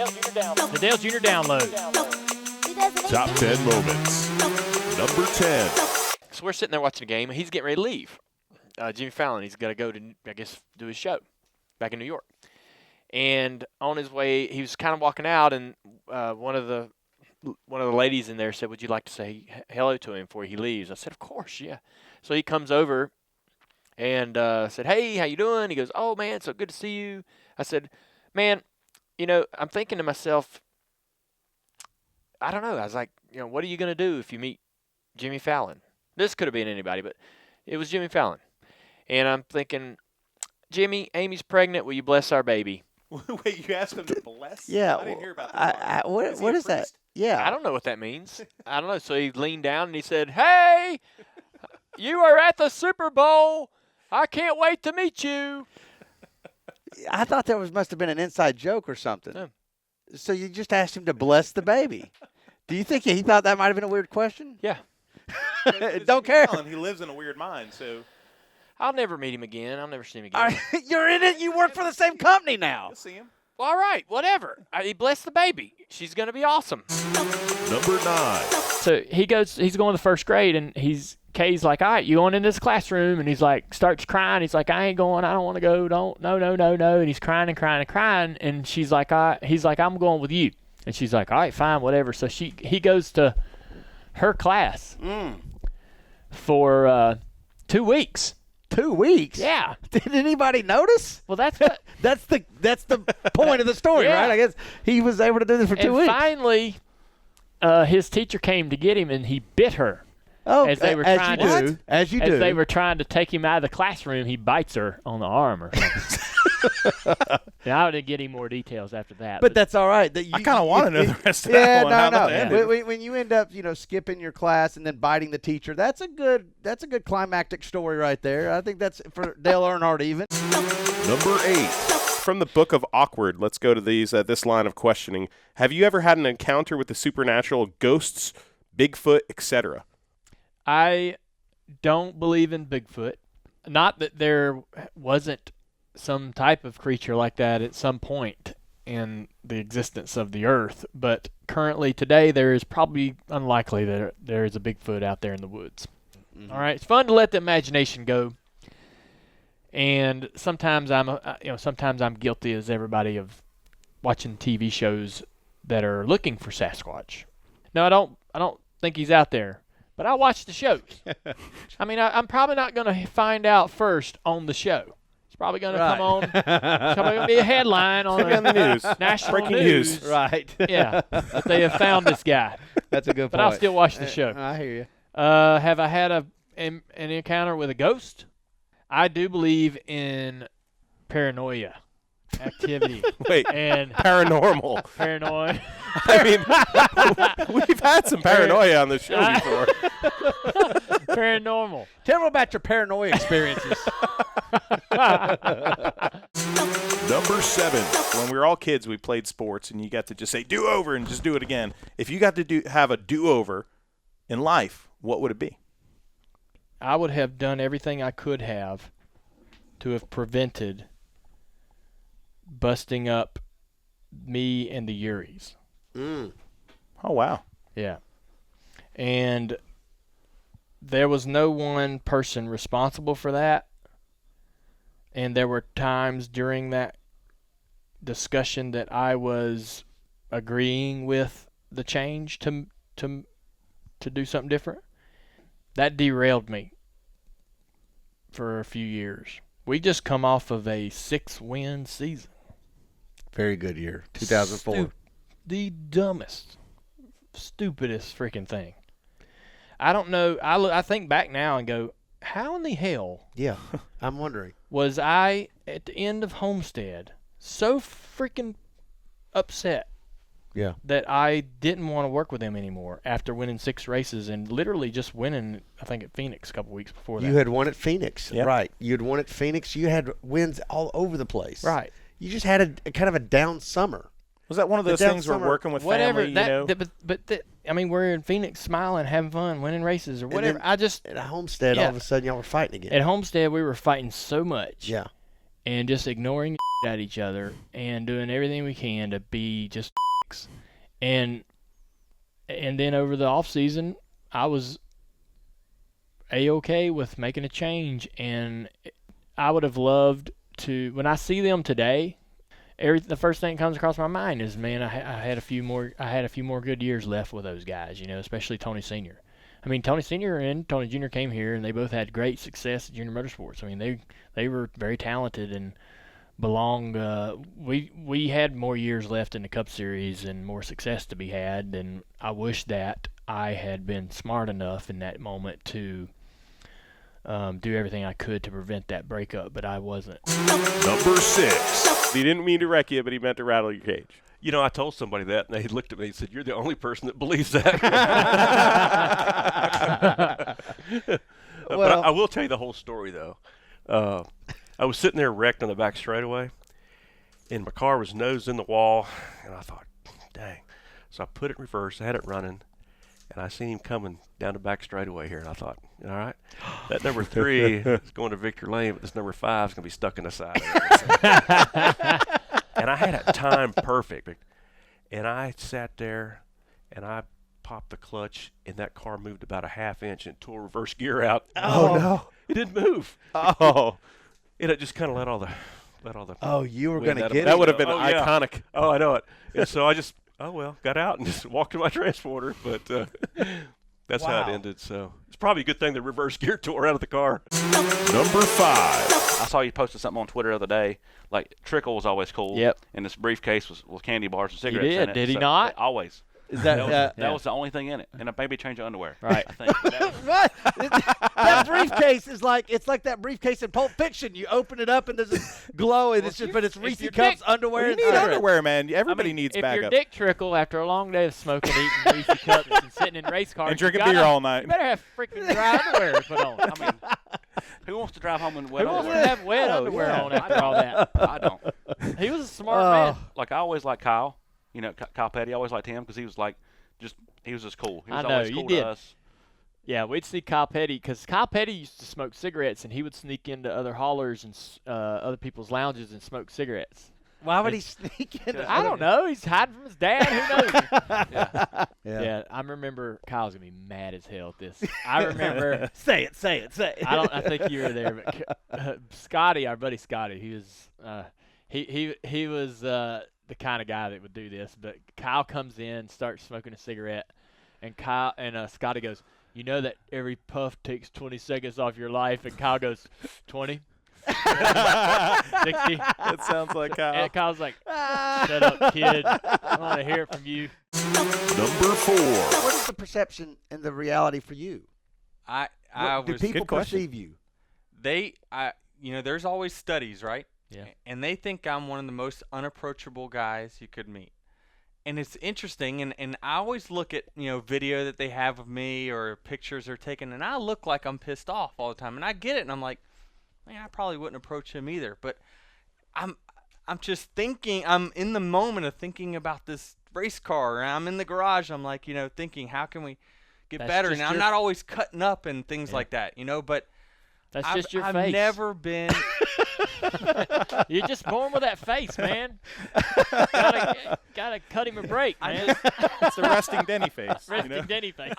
The Dale Jr. Download. Top 10 moments. Number 10. So we're sitting there watching the game, and he's getting ready to leave. Jimmy Fallon, he's got to go to, I guess, do his show back in New York. And on his way, he was kind of walking out, and one of the ladies in there said, "Would you like to say hello to him before he leaves?" I said, "Of course, yeah." So he comes over and said, "Hey, how you doing?" He goes, "Oh, man, so good to see you." I said, "Man, I'm thinking to myself, I don't know." I was like, what are you going to do if you meet Jimmy Fallon? This could have been anybody, but it was Jimmy Fallon. And I'm thinking, "Jimmy, Amy's pregnant. Will you bless our baby?" Wait, you asked him to bless? Yeah. I didn't hear about that. What is that? Yeah. I don't know what that means. I don't know. So he leaned down and he said, "Hey, you are at the Super Bowl. I can't wait to meet you." I thought that must have been an inside joke or something. No. So you just asked him to bless the baby. Do you think he thought that might have been a weird question? Yeah. Don't care. He lives in a weird mind, so I'll never meet him again. I'll never see him again. All right, you're in it. You work for the same company now. you'll see him. Well, all right, whatever. He blessed the baby. She's going to be awesome. Number 9. So he's going to first grade, and Kay's like, "All right, you going in this classroom?" And he's like, starts crying. He's like, "I ain't going. I don't want to go. No. And he's crying and crying and crying. And he's like, "I'm going with you." And she's like, "All right, fine, whatever." So he goes to her class for 2 weeks. 2 weeks. Yeah. Did anybody notice? Well, that's what. That's the point of the story, Yeah. right? I guess he was able to do this for 2 And weeks. finally, his teacher came to get him, and he bit her. Oh, as they were as trying you to- do. As you As do. they were trying to take him out of the classroom, he bites her on the arm or something. Now, I didn't get any more details after that. But that's all right. That I kind of want to know the rest of that Yeah, one. How that no. ended. When you end up, skipping your class and then biting the teacher, that's a good climactic story right there. I think that's for Dale Earnhardt even. Number 8. From the book of Awkward, let's go to this line of questioning. Have you ever had an encounter with the supernatural, ghosts, Bigfoot, etc.? I don't believe in Bigfoot. Not that there wasn't some type of creature like that at some point in the existence of the earth, but currently today there is probably unlikely that there is a Bigfoot out there in the woods. Mm-hmm. All right, it's fun to let the imagination go, and sometimes I'm guilty as everybody of watching TV shows that are looking for Sasquatch. No, I don't think he's out there. But I watch the shows. I mean, I'm probably not going to find out first on the show. It's probably going to come on. It's probably going to be a headline on the news. National Breaking news. Right. Yeah, that they have found this guy. That's a good point. But I'll still watch the show. I hear you. Have I had an encounter with a ghost? I do believe in paranoia activity. Wait, and paranormal. paranoia. I mean, we've had some paranoia on the show before. Paranormal. Tell them about your paranoia experiences. Number 7. When we were all kids, we played sports, and you got to just say "do over" and just do it again. If you got to have a do-over in life, what would it be? I would have done everything I could have to have prevented busting up me and the Uris. Oh, wow. Yeah. And there was no one person responsible for that. And there were times during that discussion that I was agreeing with the change to do something different. That derailed me for a few years. We just come off of a 6-win season. Very good year, 2004. The dumbest, stupidest freaking thing. I don't know. I think back now and go, how in the hell Yeah, I'm wondering. was I at the end of Homestead so freaking upset Yeah. that I didn't want to work with them anymore after winning 6 races and literally just winning, I think, at Phoenix a couple weeks before that. You had won at Phoenix, Yep. right? You had won at Phoenix. You had wins all over the place, Right. You just had a kind of a down summer. Was that one of those down things where summer- working with Whatever. family, you know? I mean, we're in Phoenix smiling, having fun, winning races or And whatever. then I just, At Homestead, all Yeah. of a sudden, y'all were fighting again. at Homestead, we were fighting so much. Yeah. And just ignoring at each other and doing everything we can to be just and then over the off season, I was A-okay with making a change, and I would have loved to. When I see them today, the first thing that comes across my mind is, man, I had a few more good years left with those guys, especially Tony Sr. I mean, Tony Sr. and Tony Jr. came here, and they both had great success at junior motorsports. I mean, they were very talented and belonged. We had more years left in the Cup Series and more success to be had, and I wish that I had been smart enough in that moment to do everything I could to prevent that breakup, but I wasn't. Number 6. He didn't mean to wreck you, but he meant to rattle your cage. I told somebody that, and they looked at me and said, "You're the only person that believes that." But I will tell you the whole story, though. I was sitting there wrecked on the back straightaway, and my car was nose in the wall, and I thought, dang. So I put it in reverse, I had it running, and I seen him coming down the back straightaway here, and I thought, all right, that number 3 is going to Victor Lane, but this number 5 is going to be stuck in the side of it. And I had it timed perfect. And I sat there, and I popped the clutch, and that car moved about a half inch and tore reverse gear out. Oh, no. It didn't move. Oh. And it just kind of let all the Oh, you were going to get it. That would have been yeah. iconic. Oh, I know it. And so I just, got out and just walked to my transporter. But that's how it ended. So it's probably a good thing the reverse gear tore out of the car. Number 5. I saw you posted something on Twitter the other day. Like, Trickle was always cool. Yep. And this briefcase was candy bars and cigarettes did. in it. Did he So, not? Always. Is that That was the only thing in it. And maybe a change of underwear. Right. I think. Right. That briefcase is like that briefcase in Pulp Fiction. You open it up and there's this glow, and but it's Reese Cups underwear. You and need cigarettes. underwear, man. Everybody needs if backup. your dick trickle after a long day of smoking, eating Reese's cups, and sitting in race cars, And drinking you gotta- beer all night. You better have freaking dry underwear to put on. I mean, who wants to drive home in wet Who wants to underwear? have wet underwear on after all that? I don't. He was a smart man. Like, I always liked Kyle. Kyle Petty. I always liked him because he was like, he was just cool. He was I know, always you cool did. to us. Yeah, we'd see Kyle Petty because Kyle Petty used to smoke cigarettes, and he would sneak into other haulers and other people's lounges and smoke cigarettes. Why would he sneak in? I don't know. He's hiding from his dad. Who knows? Yeah. Yeah, I remember Kyle's gonna be mad as hell at this. I remember. Say it. I think you were there, but Scotty, our buddy Scotty, he was the kind of guy that would do this. But Kyle comes in, starts smoking a cigarette, and Scotty goes, "You know that every puff takes 20 seconds off your life," and Kyle goes, 20. 60. That sounds like Kyle. And Kyle's like, "Shut up, kid. I want to hear it from you." Number 4. What is the perception and the reality for you? Do people Good question. perceive you? There's always studies, right? Yeah. And they think I'm one of the most unapproachable guys you could meet. And it's interesting, and I always look at, video that they have of me or pictures they're taking, and I look like I'm pissed off all the time. And I get it, and I'm like, man, I probably wouldn't approach him either. But I'm just thinking, I'm in the moment of thinking about this race car, and I'm in the garage, I'm like, thinking, how can we get That's better? just Now, I'm your- not always cutting up and things like that, but That's I've, just your I've face. never been You're just born with that face, man. Gotta cut him a break, man. It's the resting Denny face. Resting Denny face.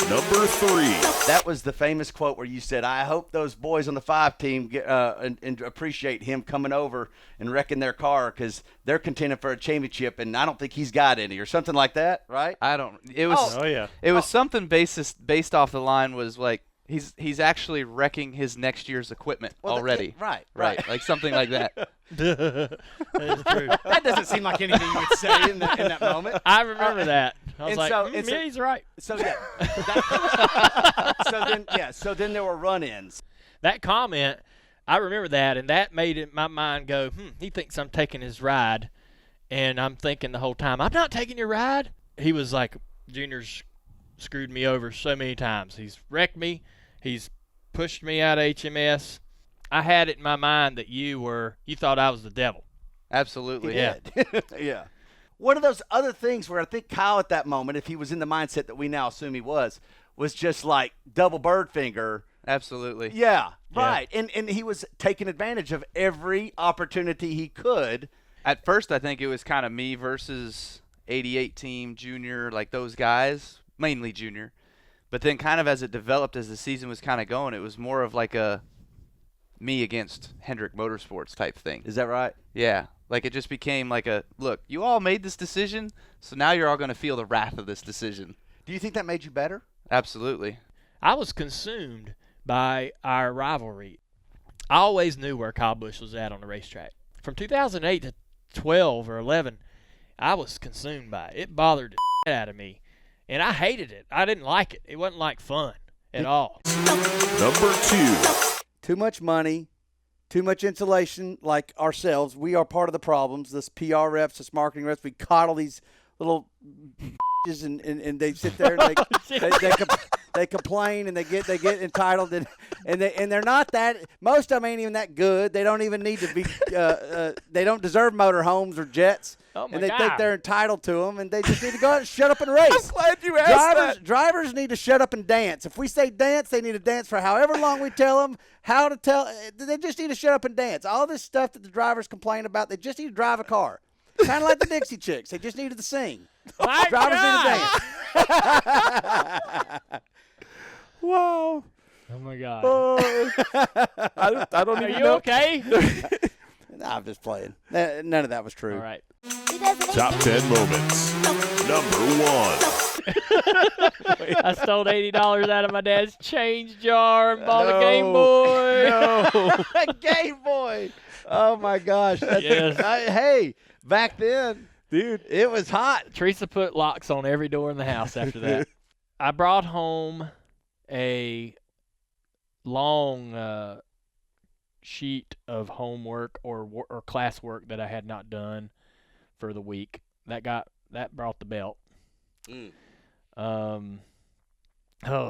Number 3. That was the famous quote where you said, "I hope those boys on the 5 team get, and appreciate him coming over and wrecking their car because they're contending for a championship, and I don't think he's got any," or something like that, right? I don't. It was. Oh, yeah. It was something based off the line was like he's actually wrecking his next year's equipment Well, already. Right. Like something like that. That is true. That doesn't seem like anything you would say in that moment. I remember that. I was and like, so- yeah, and so- he's right. So yeah. So then there were run-ins. That comment, I remember that, and that made my mind go, he thinks I'm taking his ride. And I'm thinking the whole time, I'm not taking your ride. He was like, Junior's screwed me over so many times. He's wrecked me. He's pushed me out of HMS. I had it in my mind that you thought I was the devil. Absolutely. Yeah. Yeah. One of those other things where I think Kyle at that moment, if he was in the mindset that we now assume he was just like double bird finger. Absolutely. Yeah. Right, and he was taking advantage of every opportunity he could. At first, I think it was kind of me versus 88 team, Junior, like those guys, mainly Junior. But then kind of as it developed, as the season was kind of going, it was more of like a me against Hendrick Motorsports type thing. Is that right? Yeah. Like it just became like a, look, you all made this decision, so now you're all going to feel the wrath of this decision. Do you think that made you better? Absolutely. I was consumed by our rivalry. I always knew where Kyle Busch was at on the racetrack. From 2008 to 12 or 11, I was consumed by it. It bothered the shit out of me, and I hated it. I didn't like it. It wasn't like fun at all. Number 2. Too much money, too much insulation. Like ourselves, we are part of the problems. This PR reps, this marketing reps, we coddle these little and they sit there and they complain and they get entitled and they're not that. Most of them ain't even that good. They don't even need to be. They don't deserve motorhomes or jets. Oh my and they God. think they're entitled to them, and they just need to go out and shut up and race. I'm glad you asked that. Drivers need to shut up and dance. If we say dance, they need to dance for however long we tell them how to tell. They just need to shut up and dance. All this stuff that the drivers complain about, they just need to drive a car. Kind of like the Dixie Chicks. They just needed to sing. My Drivers God. need to dance. Wow. Oh my God. I don't Are even you know. okay? Nah, I'm just playing. None of that was true. All right. Top 10 moments. Number 1. I stole $80 out of my dad's change jar and bought No. a Game Boy. No. A Game Boy. Oh, my gosh. Yes. Hey, back then, Dude. it was hot. Teresa put locks on every door in the house after that. I brought home a long sheet of homework or classwork that I had not done for the week. That brought the belt. Oh,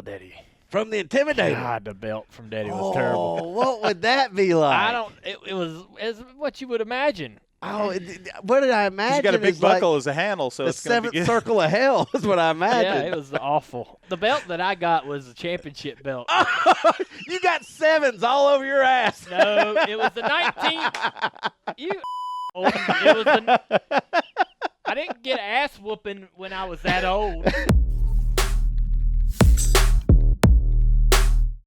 Daddy. From the Intimidator. God, the belt from Daddy was terrible. Oh, what would that be like? It was as what you would imagine. Oh, what did I imagine? You got a big It's like buckle as a handle, so the it's going to seventh be good. circle of hell is what I Yeah, imagine. it was awful. The belt that I got was a championship belt. You got sevens all over your ass. No, it was the 19th. It was I didn't get ass whooping when I was that old.